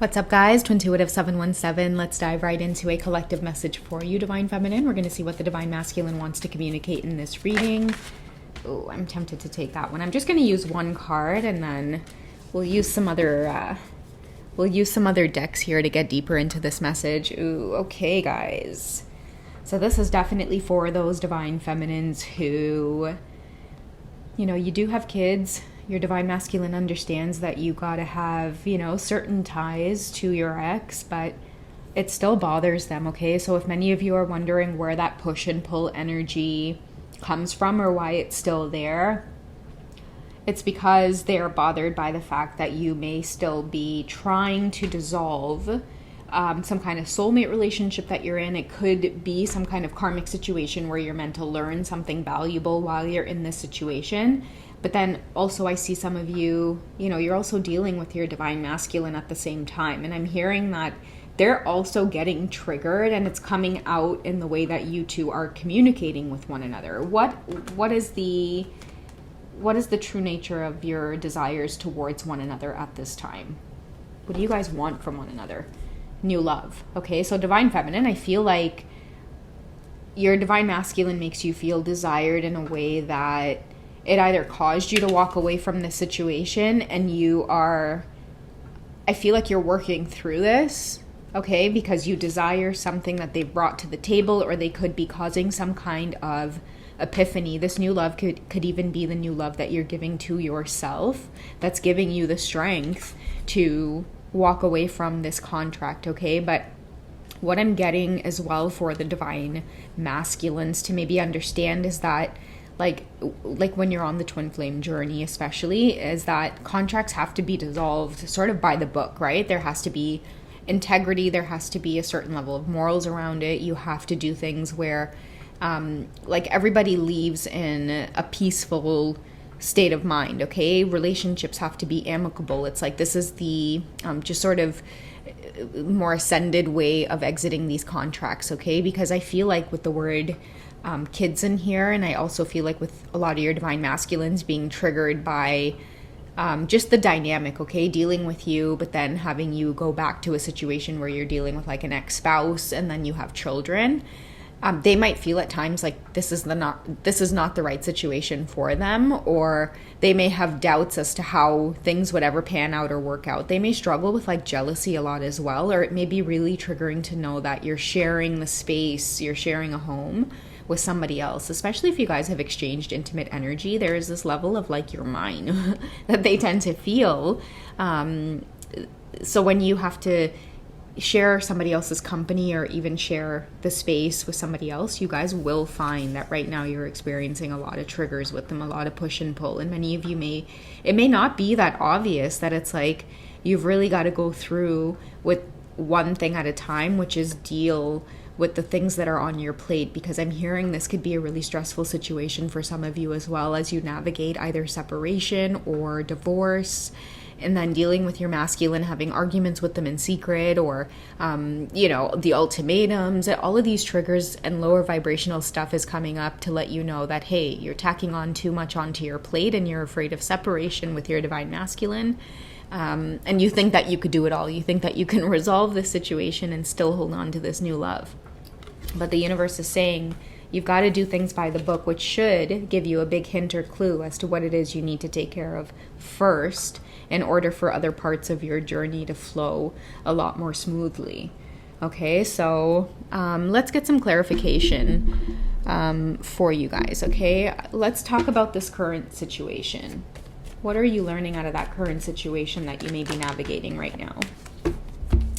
What's up, guys? Twintuitive 717. Let's dive right into a collective message for you, Divine Feminine. We're going to see what the Divine Masculine wants to communicate in this reading. Oh, I'm tempted to take that one. I'm just going to use one card, and then we'll use some other decks here to get deeper into this message. Ooh, okay, guys. So this is definitely for those Divine Feminines who, you do have kids. Your Divine Masculine understands that you gotta have, certain ties to your ex, but it still bothers them, okay? So if many of you are wondering where that push and pull energy comes from or why it's still there, it's because they are bothered by the fact that you may still be trying to dissolve some kind of soulmate relationship that you're in. It could be some kind of karmic situation where you're meant to learn something valuable while you're in this situation. But then also I see some of you, you're also dealing with your Divine Masculine at the same time. And I'm hearing that they're also getting triggered, and it's coming out in the way that you two are communicating with one another. What is the true nature of your desires towards one another at this time? What do you guys want from one another? New love. Okay, so Divine Feminine, I feel like your Divine Masculine makes you feel desired in a way that it either caused you to walk away from this situation, and I feel like you're working through this, okay, because you desire something that they've brought to the table, or they could be causing some kind of epiphany. This new love could even be the new love that you're giving to yourself, that's giving you the strength to walk away from this contract, okay? But what I'm getting as well for the Divine Masculines to maybe understand is that like when you're on the twin flame journey especially, is that contracts have to be dissolved sort of by the book, right? There has to be integrity, there has to be a certain level of morals around it. You have to do things where everybody leaves in a peaceful state of mind, okay? Relationships have to be amicable. It's like this is the just sort of more ascended way of exiting these contracts, okay? Because I feel like with the word kids in here, and I also feel like with a lot of your Divine Masculines being triggered by just the dynamic, okay, dealing with you, but then having you go back to a situation where you're dealing with like an ex-spouse and then you have children. They might feel at times like this is not the right situation for them, or they may have doubts as to how things would ever pan out or work out. They may struggle with like jealousy a lot as well, or it may be really triggering to know that you're sharing the space, you're sharing a home with somebody else, especially if you guys have exchanged intimate energy. There is this level of like you're mine that they tend to feel. So when you have to share somebody else's company or even share the space with somebody else, you guys will find that right now you're experiencing a lot of triggers with them, a lot of push and pull. And many of you it may not be that obvious that it's like you've really got to go through with one thing at a time, which is deal with the things that are on your plate, because I'm hearing this could be a really stressful situation for some of you as well as you navigate either separation or divorce, and then dealing with your masculine, having arguments with them in secret, or, the ultimatums. All of these triggers and lower vibrational stuff is coming up to let you know that, hey, you're tacking on too much onto your plate and you're afraid of separation with your Divine Masculine. And you think that you could do it all. You think that you can resolve this situation and still hold on to this new love. But the universe is saying you've got to do things by the book, which should give you a big hint or clue as to what it is you need to take care of first in order for other parts of your journey to flow a lot more smoothly. Okay, so let's get some clarification for you guys, okay? Let's talk about this current situation. What are you learning out of that current situation that you may be navigating right now?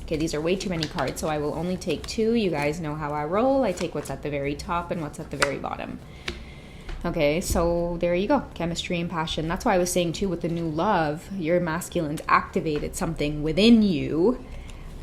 Okay, these are way too many cards, so I will only take two. You guys know how I roll. I take what's at the very top and what's at the very bottom. Okay, so there you go. Chemistry and passion. That's why I was saying, too, with the new love, your masculines activated something within you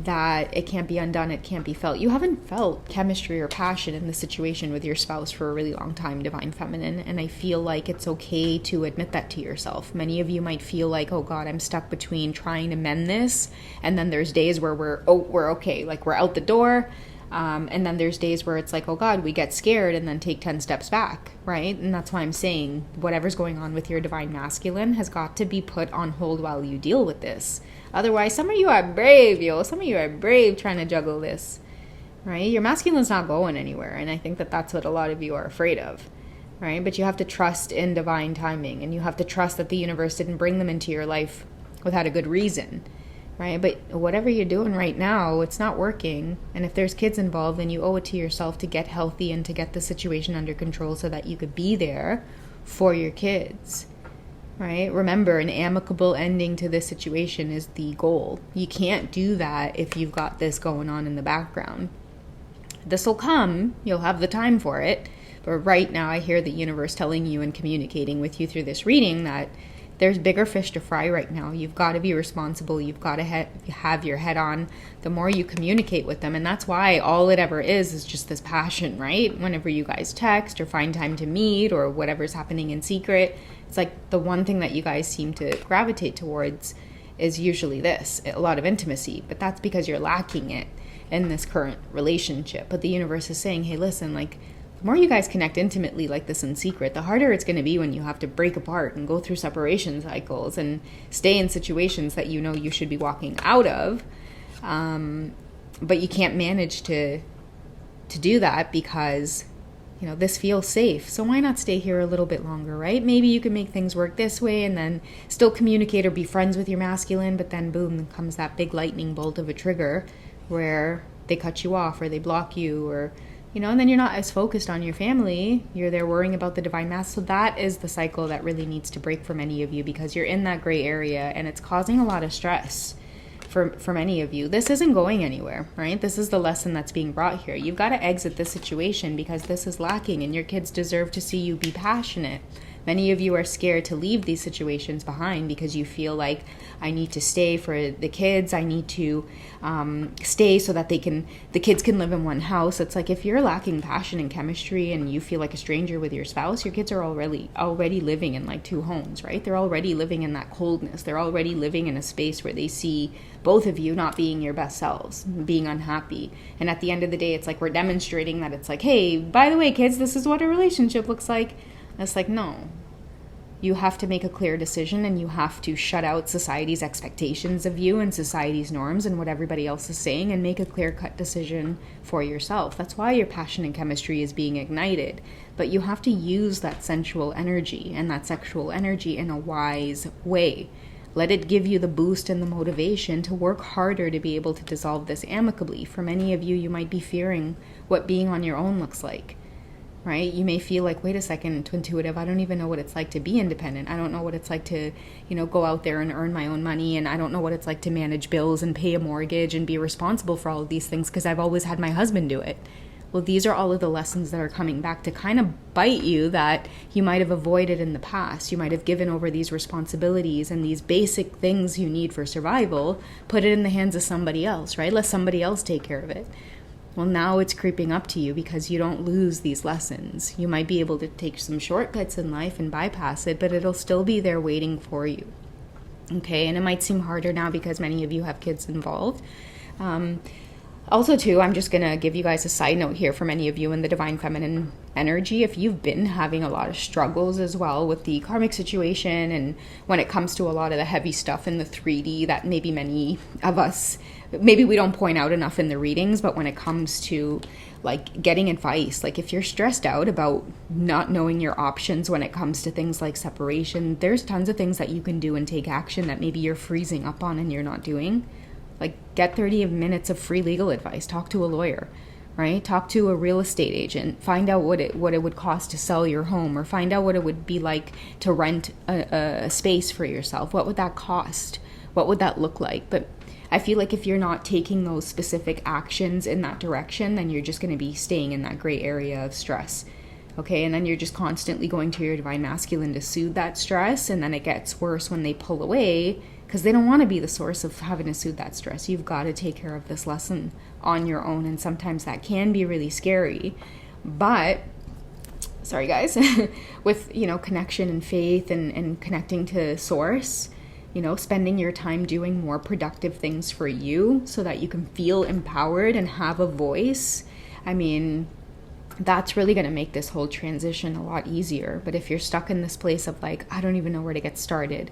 that it can't be undone, it can't be felt. You haven't felt chemistry or passion in the situation with your spouse for a really long time, Divine Feminine, and I feel like it's okay to admit that to yourself. Many of you might feel like, oh God, I'm stuck between trying to mend this, and then there's days where we're okay, like we're out the door, and then there's days where it's like, oh God, we get scared and then take 10 steps back, right? And that's why I'm saying whatever's going on with your Divine Masculine has got to be put on hold while you deal with this. Otherwise, some of you are brave, yo. Some of you are brave trying to juggle this, right? Your masculine's not going anywhere. And I think that that's what a lot of you are afraid of, right? But you have to trust in divine timing, and you have to trust that the universe didn't bring them into your life without a good reason, right? But whatever you're doing right now, it's not working. And if there's kids involved, then you owe it to yourself to get healthy and to get the situation under control so that you could be there for your kids, right? Remember, an amicable ending to this situation is the goal. You can't do that if you've got this going on in the background. This will come. You'll have the time for it. But right now, I hear the universe telling you and communicating with you through this reading that there's bigger fish to fry right now. You've got to be responsible. You've got to have your head on. The more you communicate with them, and that's why all it ever is just this passion, right? Whenever you guys text or find time to meet or whatever's happening in secret, it's like the one thing that you guys seem to gravitate towards is usually this, a lot of intimacy. But that's because you're lacking it in this current relationship. But the universe is saying, hey, listen, like, the more you guys connect intimately like this in secret, the harder it's going to be when you have to break apart and go through separation cycles and stay in situations that you know you should be walking out of. But you can't manage to do that because, you know, this feels safe. So why not stay here a little bit longer, right? Maybe you can make things work this way and then still communicate or be friends with your masculine, but then boom, comes that big lightning bolt of a trigger where they cut you off or they block you, or you know, and then you're not as focused on your family. You're there worrying about the divine mass. So that is the cycle that really needs to break for many of you, because you're in that gray area and it's causing a lot of stress for many of you. This isn't going anywhere, right? This is the lesson that's being brought here. You've got to exit this situation because this is lacking, and your kids deserve to see you be passionate. Many of you are scared to leave these situations behind because you feel like, I need to stay for the kids. I need to stay so that the kids can live in one house. It's like, if you're lacking passion and chemistry and you feel like a stranger with your spouse, your kids are already living in like two homes, right? They're already living in that coldness. They're already living in a space where they see both of you not being your best selves, being unhappy. And at the end of the day, it's like we're demonstrating that it's like, hey, by the way, kids, this is what a relationship looks like. And it's like, no. You have to make a clear decision, and you have to shut out society's expectations of you and society's norms and what everybody else is saying, and make a clear-cut decision for yourself. That's why your passion and chemistry is being ignited. But you have to use that sensual energy and that sexual energy in a wise way. Let it give you the boost and the motivation to work harder to be able to dissolve this amicably. For many of you, you might be fearing what being on your own looks like. Right? You may feel like, wait a second, intuitive, I don't even know what it's like to be independent. I don't know what it's like to, go out there and earn my own money. And I don't know what it's like to manage bills and pay a mortgage and be responsible for all of these things because I've always had my husband do it. Well, these are all of the lessons that are coming back to kind of bite you that you might have avoided in the past. You might have given over these responsibilities and these basic things you need for survival, put it in the hands of somebody else, right? Let somebody else take care of it. Well, now it's creeping up to you because you don't lose these lessons. You might be able to take some shortcuts in life and bypass it, but it'll still be there waiting for you. Okay, and it might seem harder now because many of you have kids involved. Also, too, I'm just going to give you guys a side note here for many of you in the Divine Feminine energy. If you've been having a lot of struggles as well with the karmic situation, and when it comes to a lot of the heavy stuff in the 3D that maybe many of us, maybe we don't point out enough in the readings, but when it comes to like getting advice, like if you're stressed out about not knowing your options when it comes to things like separation, there's tons of things that you can do and take action that maybe you're freezing up on and you're not doing. Like, get 30 minutes of free legal advice. Talk to a lawyer, right? Talk to a real estate agent. Find out what it would cost to sell your home, or find out what it would be like to rent a space for yourself. What would that cost? What would that look like? But I feel like if you're not taking those specific actions in that direction, then you're just going to be staying in that gray area of stress. Okay, and then you're just constantly going to your Divine Masculine to soothe that stress, and then it gets worse when they pull away, because they don't want to be the source of having to soothe that stress. You've got to take care of this lesson on your own, and sometimes that can be really scary. But, sorry guys, with, connection and faith and connecting to source, spending your time doing more productive things for you so that you can feel empowered and have a voice, that's really going to make this whole transition a lot easier. But if you're stuck in this place of like, I don't even know where to get started,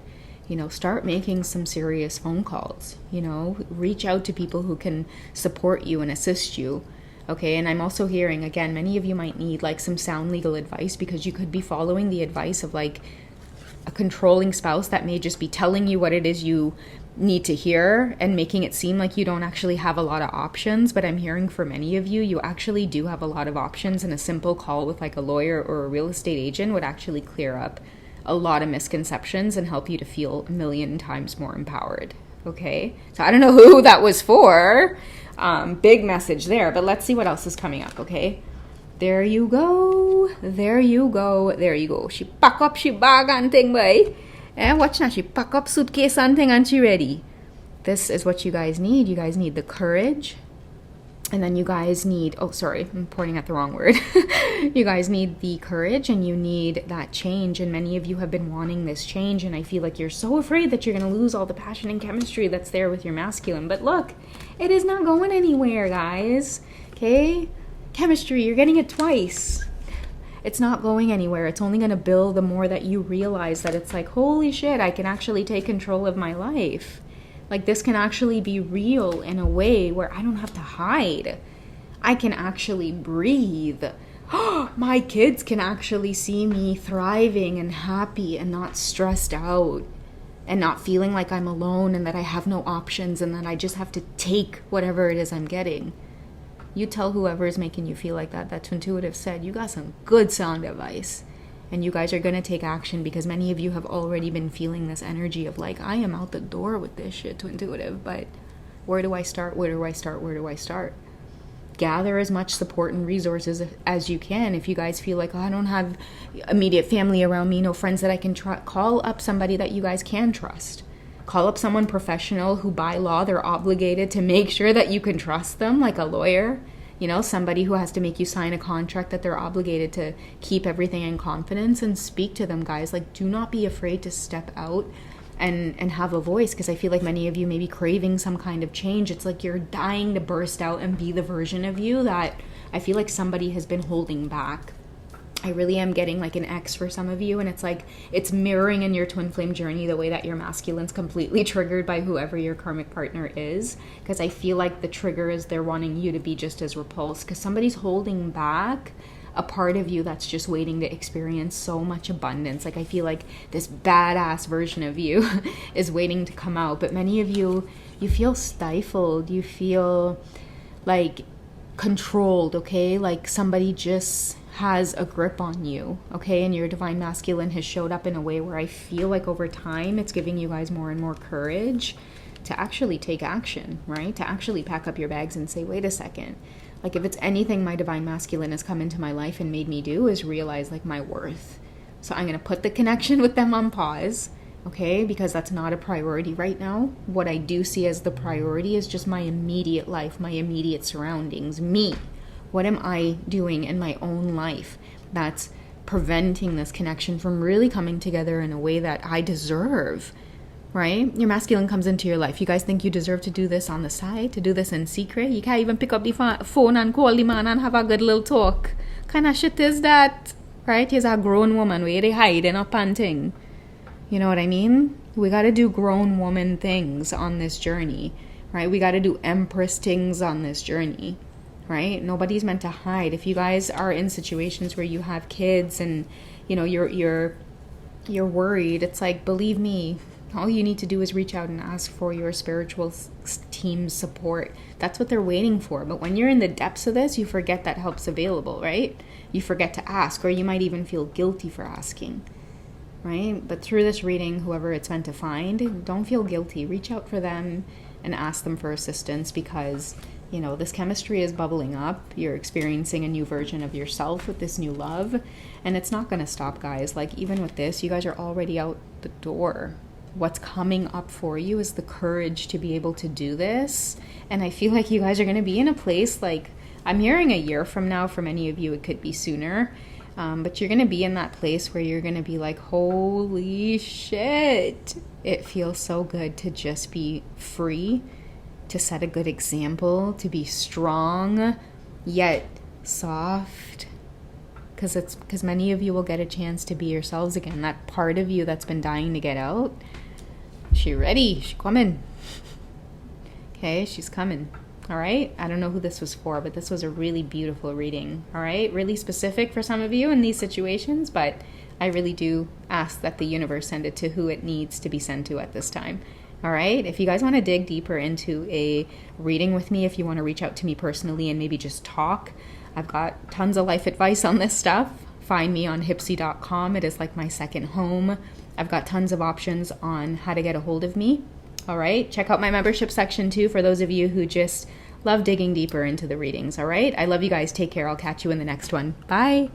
Start making some serious phone calls, reach out to people who can support you and assist you. Okay, and I'm also hearing, again, many of you might need like some sound legal advice, because you could be following the advice of like a controlling spouse that may just be telling you what it is you need to hear and making it seem like you don't actually have a lot of options. But I'm hearing for many of you, you actually do have a lot of options, and a simple call with like a lawyer or a real estate agent would actually clear up a lot of misconceptions and help you to feel a million times more empowered. Okay, so I don't know who that was for. Big message there, but let's see what else is coming up. Okay, there you go, there you go, there you go. She pack up she bag and thing, boy. Watch now, she pack up suitcase and thing and she ready. This is what you guys need. You guys need the courage. And then you guys need, oh, sorry, I'm pointing at the wrong word. You guys need the courage, and you need that change. And many of you have been wanting this change. And I feel like you're so afraid that you're going to lose all the passion and chemistry that's there with your masculine. But look, it is not going anywhere, guys. Okay? Chemistry, you're getting it twice. It's not going anywhere. It's only going to build the more that you realize that it's like, holy shit, I can actually take control of my life. Like, this can actually be real in a way where I don't have to hide. I can actually breathe. My kids can actually see me thriving and happy and not stressed out and not feeling like I'm alone and that I have no options and that I just have to take whatever it is I'm getting. You tell whoever is making you feel like that. That's Intuitive said. You got some good sound advice. And you guys are going to take action, because many of you have already been feeling this energy of like, I am out the door with this shit to Intuitive, but where do I start? Where do I start? Where do I start? Gather as much support and resources as you can. If you guys feel like, oh, I don't have immediate family around me, no friends that I can call up somebody that you guys can trust. Call up someone professional who by law they're obligated to make sure that you can trust them, like a lawyer. Somebody who has to make you sign a contract that they're obligated to keep everything in confidence, and speak to them, guys. Like, do not be afraid to step out and have a voice, because I feel like many of you may be craving some kind of change. It's like you're dying to burst out and be the version of you that I feel like somebody has been holding back. I really am getting like an X for some of you, and it's like it's mirroring in your twin flame journey the way that your masculine's completely triggered by whoever your karmic partner is, because I feel like the trigger is they're wanting you to be just as repulsed, because somebody's holding back a part of you that's just waiting to experience so much abundance. Like, I feel like this badass version of you is waiting to come out, but many of you feel stifled, you feel like controlled, okay? Like somebody just has a grip on you, okay? And your divine masculine has showed up in a way where I feel like over time it's giving you guys more and more courage to actually take action, right? To actually pack up your bags and say, wait a second. Like, if it's anything my divine masculine has come into my life and made me do is realize like my worth. So I'm going to put the connection with them on pause, okay? Because that's not a priority right now. What I do see as the priority is just my immediate life, my immediate surroundings, me. What am I doing in my own life that's preventing this connection from really coming together in a way that I deserve, right? Your masculine comes into your life. You guys think you deserve to do this on the side, to do this in secret? You can't even pick up the phone and call the man and have a good little talk. Kind of shit is that, right? He's a grown woman where they hiding up and thing. You know what I mean? We got to do grown woman things on this journey, right? We got to do empress things on this journey. Right? Nobody's meant to hide. If you guys are in situations where you have kids and you're worried, it's like, believe me, all you need to do is reach out and ask for your spiritual team's support. That's what they're waiting for. But when you're in the depths of this, you forget that help's available, right? You forget to ask, or you might even feel guilty for asking, right? But through this reading, whoever it's meant to find, don't feel guilty. Reach out for them and ask them for assistance, because this chemistry is bubbling up. You're experiencing a new version of yourself with this new love. And it's not going to stop, guys. Like, even with this, you guys are already out the door. What's coming up for you is the courage to be able to do this. And I feel like you guys are going to be in a place, like, I'm hearing a year from now. For many of you, it could be sooner. But you're going to be in that place where you're going to be like, holy shit. It feels so good to just be free, to set a good example, to be strong, yet soft. Because many of you will get a chance to be yourselves again. That part of you that's been dying to get out, She ready. She coming. Okay, she's coming. All right. I don't know who this was for, but this was a really beautiful reading. All right. Really specific for some of you in these situations, but I really do ask that the universe send it to who it needs to be sent to at this time. All right. If you guys want to dig deeper into a reading with me, if you want to reach out to me personally and maybe just talk, I've got tons of life advice on this stuff. Find me on Hipsy.com. It is like my second home. I've got tons of options on how to get a hold of me. All right. Check out my membership section too for those of you who just love digging deeper into the readings. All right. I love you guys. Take care. I'll catch you in the next one. Bye.